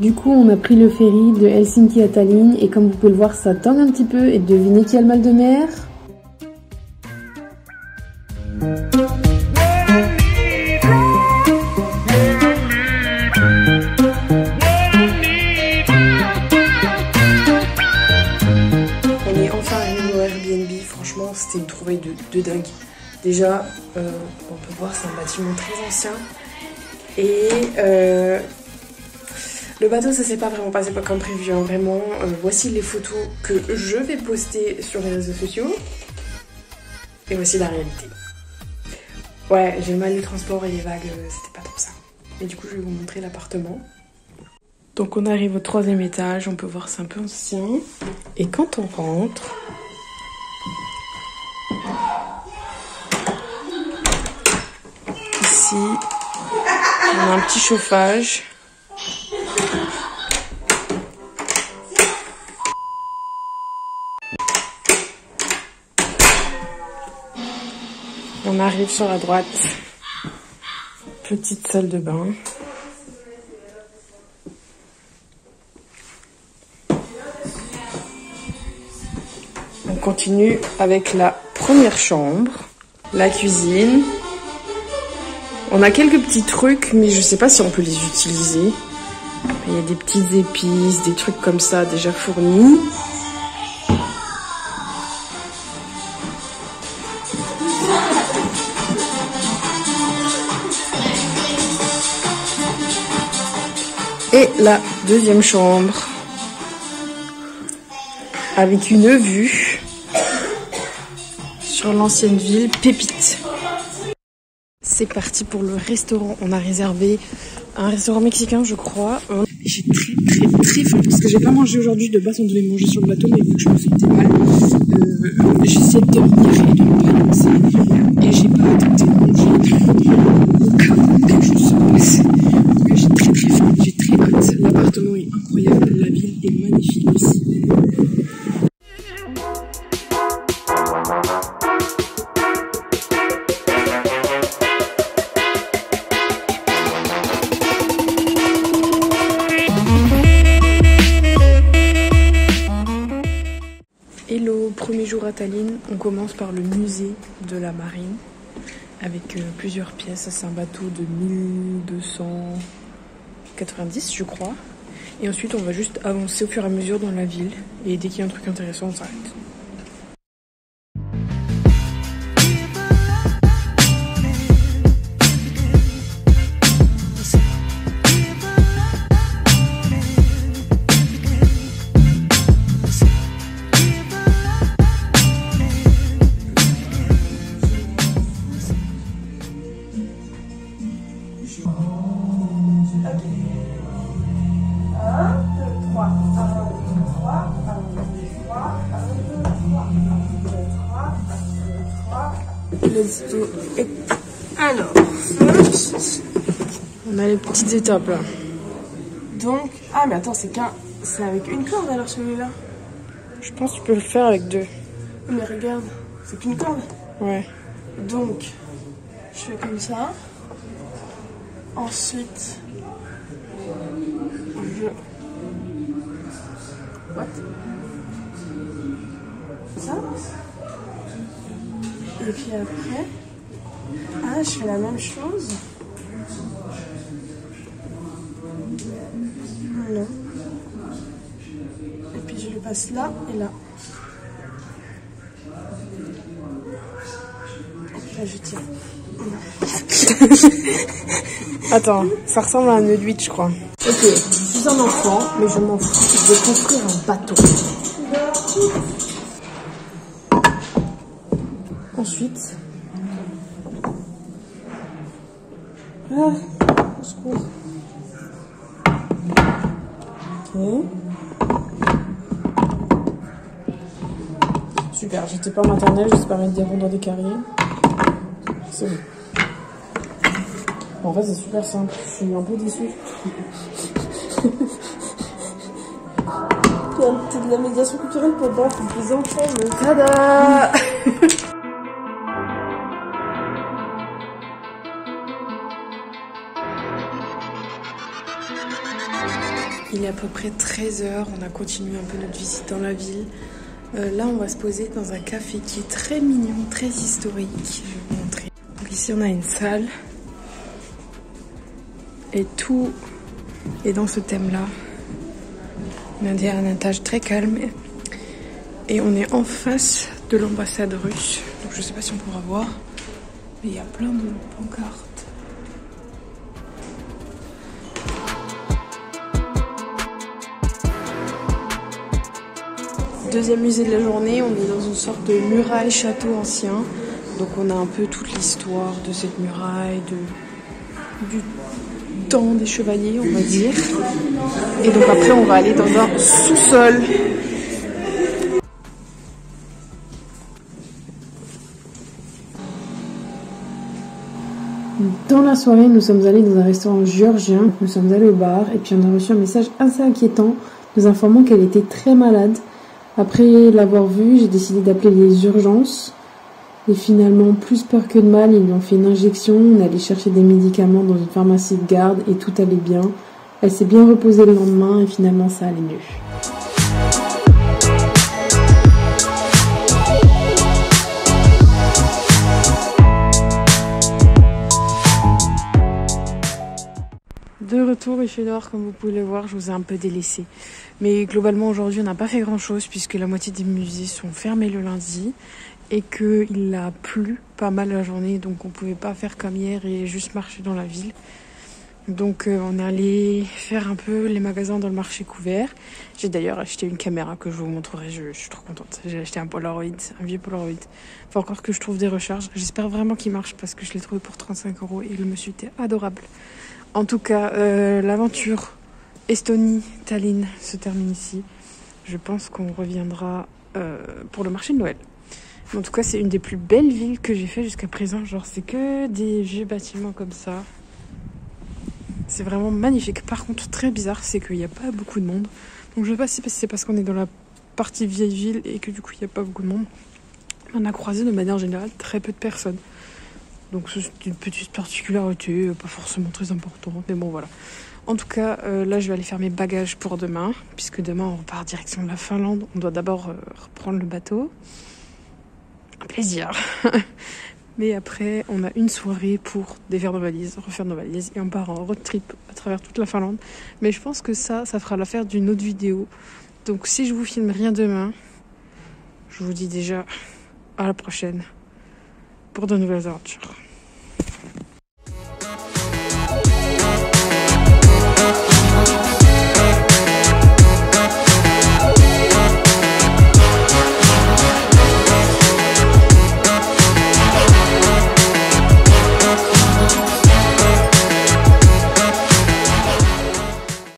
Du coup, on a pris le ferry de Helsinki à Tallinn et comme vous pouvez le voir, ça tangue un petit peu. Et devinez qui a le mal de mer? On est enfin arrivé au Airbnb. Franchement, c'était une trouvaille de dingue. Déjà, on peut voir, c'est un bâtiment très ancien. Et le bateau, ça s'est pas vraiment passé pas comme prévu, hein, vraiment. Voici les photos que je vais poster sur les réseaux sociaux. Et voici la réalité. Ouais, j'ai mal les transports et les vagues, c'était pas trop ça. Et du coup, je vais vous montrer l'appartement. Donc on arrive au 3e étage, on peut voir c'est un peu ancien. Et quand on rentre... Ici, on a un petit chauffage. On arrive sur la droite, petite salle de bain. On continue avec la première chambre, la cuisine. On a quelques petits trucs, mais je sais pas si on peut les utiliser. Il y a des petites épices, des trucs comme ça déjà fournis. Et la deuxième chambre, avec une vue sur l'ancienne ville Pépite. C'est parti pour le restaurant. On a réservé un restaurant mexicain, je crois. J'ai très faim parce que j'ai pas mangé aujourd'hui. De base, on devait manger sur le bateau, mais vu que je me sentais mal, j'essaie de dormir et de ne pas y penser. Et j'ai pas tenté de manger au cas où quelque chose se passe. J'ai très faim, j'ai très hâte. L'appartement est incroyable, la ville est magnifique aussi. Hello, premier jour à Tallinn, on commence par le musée de la marine avec plusieurs pièces. C'est un bateau de 1290 je crois. Et ensuite on va juste avancer au fur et à mesure dans la ville et dès qu'il y a un truc intéressant on s'arrête. Alors, on a les petites étapes là. Donc, ah mais attends, c'est avec une corde alors celui-là. Je pense que tu peux le faire avec deux. Mais regarde, c'est qu'une corde. Ouais. Donc, je fais comme ça. Ensuite, je... What? Ça. Et puis après, je fais la même chose. Non. Et puis je le passe là et là. Et puis là je tire. Attends, ça ressemble à un nœud d'huile je crois. Ok, je suis un enfant, mais je m'en fous. Je vais construire un bateau. Ensuite, au secours. ok. Super, j'étais pas maternelle, je sais pas mettre des ronds dans des carrés. C'est bon. En fait, c'est super simple. Je suis un peu déçue. C'est de la médiation culturelle pour les enfants. Tada. Il est à peu près 13h, on a continué un peu notre visite dans la ville. Là, on va se poser dans un café qui est très mignon, très historique. Je vais vous montrer. Donc ici, on a une salle. Et tout est dans ce thème-là. On a un étage très calme. Et on est en face de l'ambassade russe. Donc je sais pas si on pourra voir. Mais il y a plein de pancartes. Deuxième musée de la journée, on est dans une sorte de muraille château ancien. Donc on a un peu toute l'histoire de cette muraille, du temps des chevaliers, on va dire. Et donc après on va aller dans un sous-sol. Dans la soirée, nous sommes allés dans un restaurant géorgien. Nous sommes allés au bar et puis on a reçu un message assez inquiétant nous informant qu'elle était très malade. Après l'avoir vue, j'ai décidé d'appeler les urgences. Et finalement, plus peur que de mal, ils lui ont fait une injection. On est allé chercher des médicaments dans une pharmacie de garde et tout allait bien. Elle s'est bien reposée le lendemain et finalement ça allait mieux. De retour, il fait noir comme vous pouvez le voir, je vous ai un peu délaissé. Mais globalement aujourd'hui on n'a pas fait grand chose puisque la moitié des musées sont fermés le lundi et qu'il a plu pas mal la journée, donc on pouvait pas faire comme hier et juste marcher dans la ville. Donc on est allé faire un peu les magasins dans le marché couvert. J'ai d'ailleurs acheté une caméra que je vous montrerai, je suis trop contente. J'ai acheté un Polaroid, un vieux Polaroid. Faut encore que je trouve des recharges. J'espère vraiment qu'il marche parce que je l'ai trouvé pour 35 € et le monsieur était adorable. En tout cas, l'aventure Estonie, Tallinn se termine ici. Je pense qu'on reviendra pour le marché de Noël. En tout cas, c'est une des plus belles villes que j'ai fait jusqu'à présent. Genre, c'est que des vieux bâtiments comme ça. C'est vraiment magnifique. Par contre, très bizarre, c'est qu'il n'y a pas beaucoup de monde. Donc, je ne sais pas si c'est parce qu'on est dans la partie vieille ville et que du coup, il n'y a pas beaucoup de monde. On a croisé de manière générale très peu de personnes. Donc c'est une petite particularité, pas forcément très importante, mais bon voilà. En tout cas, là je vais aller faire mes bagages pour demain, puisque demain on repart direction de la Finlande. On doit d'abord reprendre le bateau. Un plaisir. Mais après, on a une soirée pour défaire nos valises, refaire nos valises, et on part en road trip à travers toute la Finlande. Mais je pense que ça fera l'affaire d'une autre vidéo. Donc si je vous filme rien demain, je vous dis déjà à la prochaine pour de nouvelles aventures.